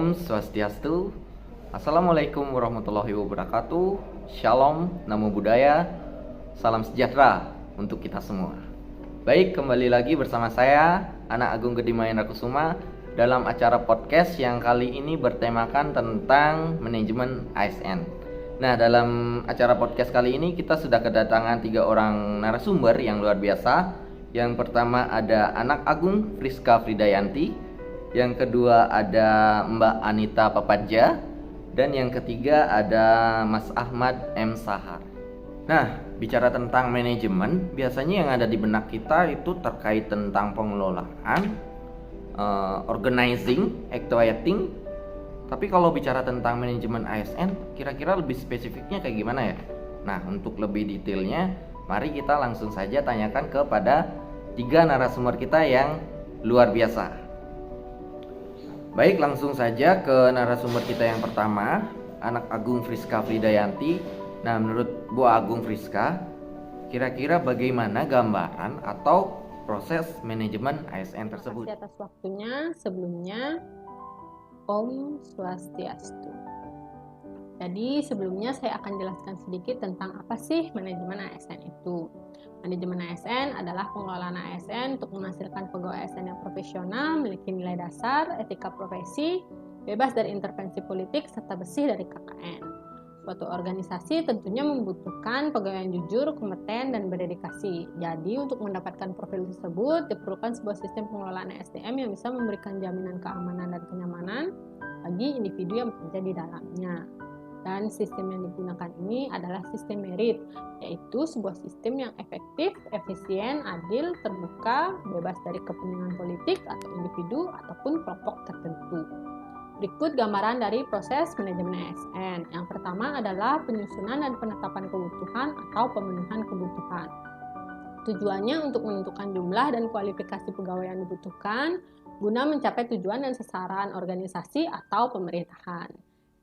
Om Swastiastu. Assalamualaikum warahmatullahi wabarakatuh. Shalom, namo buddhaya. Salam sejahtera untuk kita semua. Baik, kembali lagi bersama saya Anak Agung Gedimayan Rakusuma dalam acara podcast yang kali ini bertemakan tentang manajemen ASN. Nah, dalam acara podcast kali ini kita sudah kedatangan 3 orang narasumber yang luar biasa. Yang pertama ada Anak Agung Friska Fridayanti, yang kedua ada Mbak Anita Papadja, dan yang ketiga ada Mas Ahmad M. Sahar. Nah, bicara tentang manajemen, biasanya yang ada di benak kita itu terkait tentang pengelolaan, organizing, actuating. Tapi kalau bicara tentang manajemen ASN, kira-kira lebih spesifiknya kayak gimana ya? Nah, untuk lebih detailnya, mari kita langsung saja tanyakan kepada 3 narasumber kita yang luar biasa. Baik, langsung saja ke narasumber kita yang pertama, Anak Agung Friska Fridayanti. Nah, menurut Bu Agung Friska, kira-kira bagaimana gambaran atau proses manajemen ASN tersebut? Terima kasih atas waktunya. Sebelumnya, Om Swastiastu. Jadi sebelumnya saya akan jelaskan sedikit tentang apa sih manajemen ASN itu. Manajemen ASN adalah pengelolaan ASN untuk menghasilkan pegawai ASN yang profesional, memiliki nilai dasar, etika profesi, bebas dari intervensi politik, serta bersih dari KKN. Suatu organisasi tentunya membutuhkan pegawai yang jujur, kompeten, dan berdedikasi. Jadi untuk mendapatkan profil tersebut diperlukan sebuah sistem pengelolaan SDM yang bisa memberikan jaminan keamanan dan kenyamanan bagi individu yang bekerja di dalamnya. Dan sistem yang digunakan ini adalah sistem merit, yaitu sebuah sistem yang efektif, efisien, adil, terbuka, bebas dari kepentingan politik atau individu ataupun kelompok tertentu. Berikut gambaran dari proses manajemen ASN. Yang pertama adalah penyusunan dan penetapan kebutuhan atau pemenuhan kebutuhan. Tujuannya untuk menentukan jumlah dan kualifikasi pegawai yang dibutuhkan guna mencapai tujuan dan sasaran organisasi atau pemerintahan.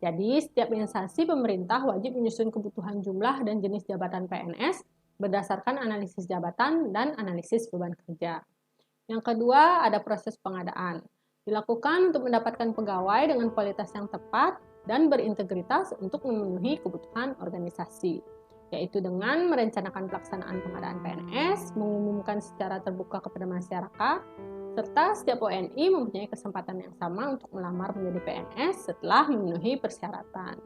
Jadi, setiap instansi pemerintah wajib menyusun kebutuhan jumlah dan jenis jabatan PNS berdasarkan analisis jabatan dan analisis beban kerja. Yang kedua, ada proses pengadaan. Dilakukan untuk mendapatkan pegawai dengan kualitas yang tepat dan berintegritas untuk memenuhi kebutuhan organisasi, yaitu dengan merencanakan pelaksanaan pengadaan PNS, mengumumkan secara terbuka kepada masyarakat, serta setiap WNI mempunyai kesempatan yang sama untuk melamar menjadi PNS setelah memenuhi persyaratan.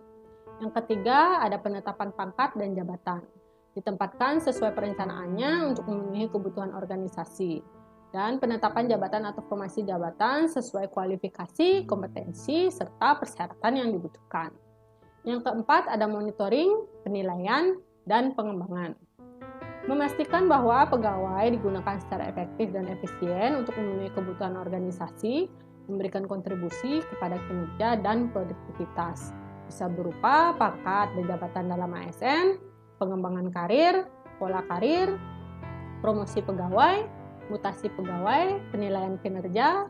Yang ketiga, ada penetapan pangkat dan jabatan. Ditempatkan sesuai perencanaannya untuk memenuhi kebutuhan organisasi. Dan penetapan jabatan atau formasi jabatan sesuai kualifikasi, kompetensi, serta persyaratan yang dibutuhkan. Yang keempat, ada monitoring, penilaian, dan pengembangan. Memastikan bahwa pegawai digunakan secara efektif dan efisien untuk memenuhi kebutuhan organisasi, memberikan kontribusi kepada kinerja dan produktivitas. Bisa berupa pangkat dan jabatan dalam ASN, pengembangan karir, pola karir, promosi pegawai, mutasi pegawai, penilaian kinerja,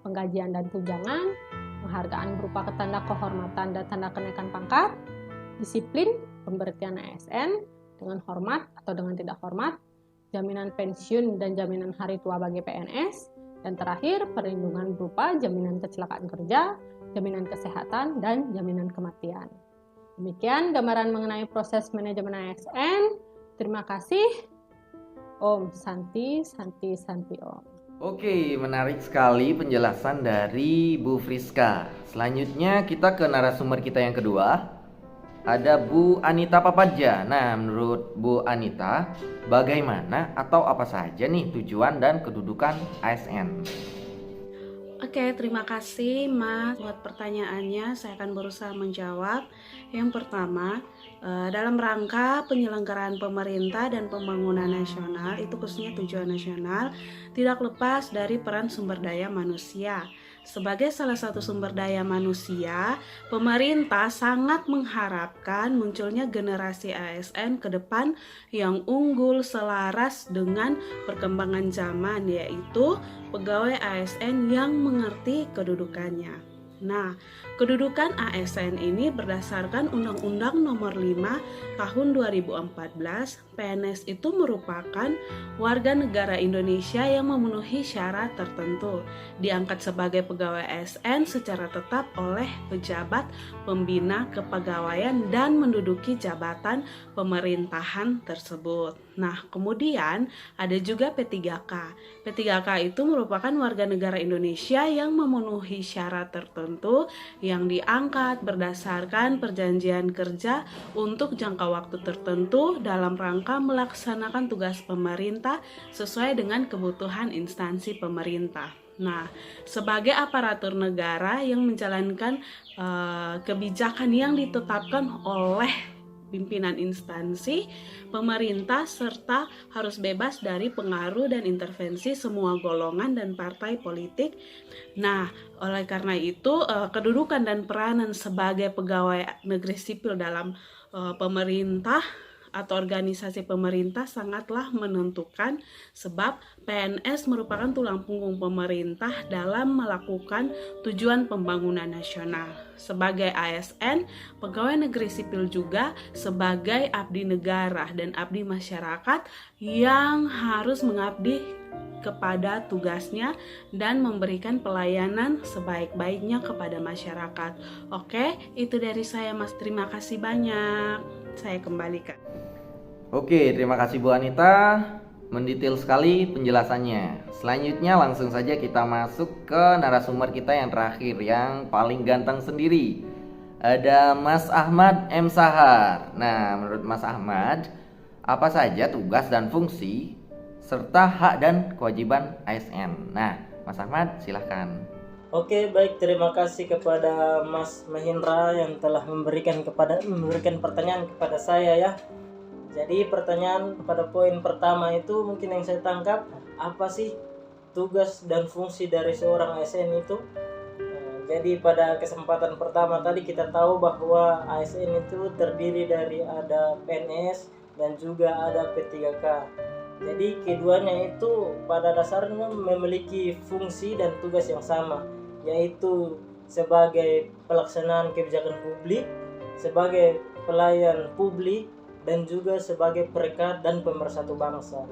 penggajian dan tunjangan, penghargaan berupa tanda kehormatan dan tanda kenaikan pangkat, disiplin pemberhentian ASN, dengan hormat atau dengan tidak hormat, jaminan pensiun dan jaminan hari tua bagi PNS, dan terakhir perlindungan berupa jaminan kecelakaan kerja, jaminan kesehatan, dan jaminan kematian. Demikian gambaran mengenai proses manajemen ASN. Terima kasih. Om Santi, Santi, Santi Om. Oke, menarik sekali penjelasan dari Bu Friska. Selanjutnya kita ke narasumber kita yang kedua. Ada Bu Anita Papadja. Nah, menurut Bu Anita, bagaimana atau apa saja nih tujuan dan kedudukan ASN? Oke, terima kasih Mas buat pertanyaannya. Saya akan berusaha menjawab. Yang pertama, dalam rangka penyelenggaraan pemerintah dan pembangunan nasional, itu khususnya tujuan nasional, tidak lepas dari peran sumber daya manusia. Sebagai salah satu sumber daya manusia, pemerintah sangat mengharapkan munculnya generasi ASN ke depan yang unggul selaras dengan perkembangan zaman, yaitu pegawai ASN yang mengerti kedudukannya. Nah, kedudukan ASN ini berdasarkan Undang-Undang Nomor 5 Tahun 2014, PNS itu merupakan warga negara Indonesia yang memenuhi syarat tertentu, diangkat sebagai pegawai ASN secara tetap oleh pejabat pembina kepegawaian dan menduduki jabatan pemerintahan tersebut. Nah, kemudian ada juga P3K. P3K itu merupakan warga negara Indonesia yang memenuhi syarat tertentu yang diangkat berdasarkan perjanjian kerja untuk jangka waktu tertentu dalam rangka melaksanakan tugas pemerintah sesuai dengan kebutuhan instansi pemerintah. Nah, sebagai aparatur negara yang menjalankan kebijakan yang ditetapkan oleh pimpinan instansi pemerintah serta harus bebas dari pengaruh dan intervensi semua golongan dan partai politik. Nah, oleh karena itu kedudukan dan peranan sebagai pegawai negeri sipil dalam pemerintah atau organisasi pemerintah sangatlah menentukan, sebab PNS merupakan tulang punggung pemerintah dalam melakukan tujuan pembangunan nasional. Sebagai ASN, pegawai negeri sipil juga sebagai abdi negara dan abdi masyarakat yang harus mengabdi kepada tugasnya dan memberikan pelayanan sebaik-baiknya kepada masyarakat. Oke, itu dari saya, Mas. Terima kasih banyak. Saya kembalikan. Oke, terima kasih Bu Anita. Mendetail sekali penjelasannya. Selanjutnya langsung saja kita masuk ke narasumber kita yang terakhir, yang paling ganteng sendiri. Ada Mas Ahmad M. Sahar. Nah, menurut Mas Ahmad, apa saja tugas dan fungsi serta hak dan kewajiban ASN? Nah, Mas Ahmad silahkan. Oke, baik, terima kasih kepada Mas Mahendra yang telah memberikan pertanyaan kepada saya ya. Jadi pertanyaan pada poin pertama itu mungkin yang saya tangkap, apa sih tugas dan fungsi dari seorang ASN itu? Jadi pada kesempatan pertama tadi kita tahu bahwa ASN itu terdiri dari ada PNS dan juga ada P3K. Jadi keduanya itu pada dasarnya memiliki fungsi dan tugas yang sama, yaitu sebagai pelaksanaan kebijakan publik, sebagai pelayan publik, dan juga sebagai perekat dan pemersatu bangsa.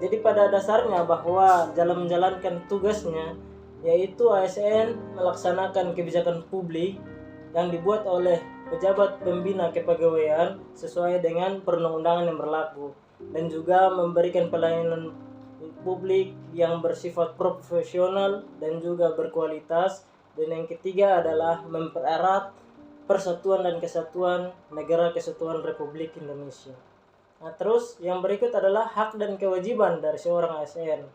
Jadi pada dasarnya bahwa dalam menjalankan tugasnya, yaitu ASN melaksanakan kebijakan publik yang dibuat oleh pejabat pembina kepegawaian sesuai dengan perundang-undangan yang berlaku, dan juga memberikan pelayanan publik yang bersifat profesional dan juga berkualitas. Dan yang ketiga adalah mempererat persatuan dan kesatuan Negara Kesatuan Republik Indonesia. Nah, terus yang berikut adalah hak dan kewajiban dari seorang ASN.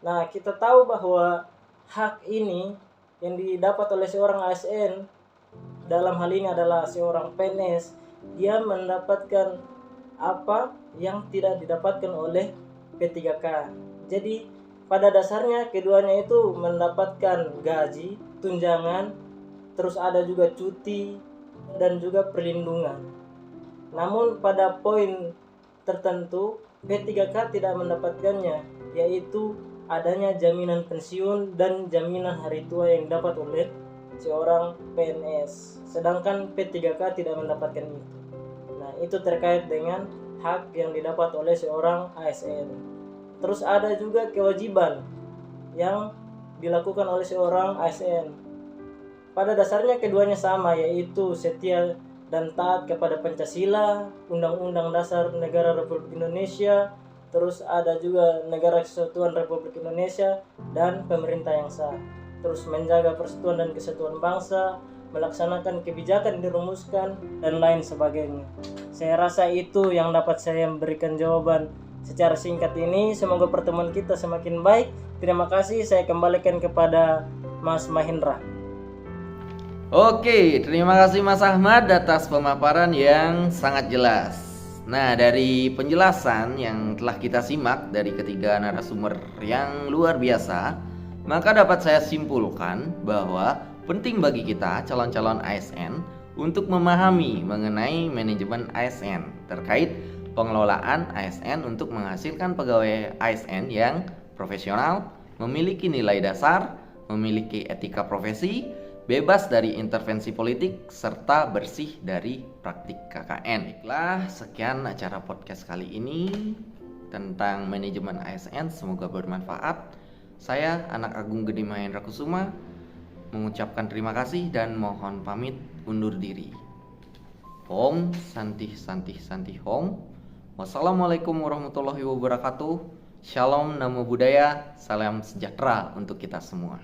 Nah, kita tahu bahwa hak ini yang didapat oleh seorang ASN, dalam hal ini adalah seorang PNS, dia mendapatkan apa yang tidak didapatkan oleh P3K. Jadi pada dasarnya keduanya itu mendapatkan gaji, tunjangan, terus ada juga cuti dan juga perlindungan. Namun pada poin tertentu P3K tidak mendapatkannya, yaitu adanya jaminan pensiun dan jaminan hari tua yang dapat oleh seorang PNS, sedangkan P3K tidak mendapatkan itu. Nah, itu terkait dengan hak yang didapat oleh seorang ASN. Terus ada juga kewajiban yang dilakukan oleh seorang ASN. Pada dasarnya keduanya sama, yaitu setia dan taat kepada Pancasila, Undang-Undang Dasar Negara Republik Indonesia, terus ada juga Negara Kesatuan Republik Indonesia dan pemerintah yang sah. Terus menjaga persatuan dan kesatuan bangsa, melaksanakan kebijakan yang dirumuskan, dan lain sebagainya. Saya rasa itu yang dapat saya memberikan jawaban secara singkat ini. Semoga pertemuan kita semakin baik. Terima kasih, saya kembalikan kepada Mas Mahendra. Oke, terima kasih Mas Ahmad atas pemaparan yang sangat jelas. Nah, dari penjelasan yang telah kita simak dari ketiga narasumber yang luar biasa, maka dapat saya simpulkan bahwa penting bagi kita calon-calon ASN untuk memahami mengenai manajemen ASN terkait pengelolaan ASN untuk menghasilkan pegawai ASN yang profesional, memiliki nilai dasar, memiliki etika profesi, bebas dari intervensi politik, serta bersih dari praktik KKN. Baiklah, sekian acara podcast kali ini tentang manajemen ASN, semoga bermanfaat. Saya Anak Agung Gede Mahendra Kusuma mengucapkan terima kasih dan mohon pamit undur diri. Om Santi Santi Santi Hong. Wassalamualaikum warahmatullahi wabarakatuh. Shalom, namo buddhaya, salam sejahtera untuk kita semua.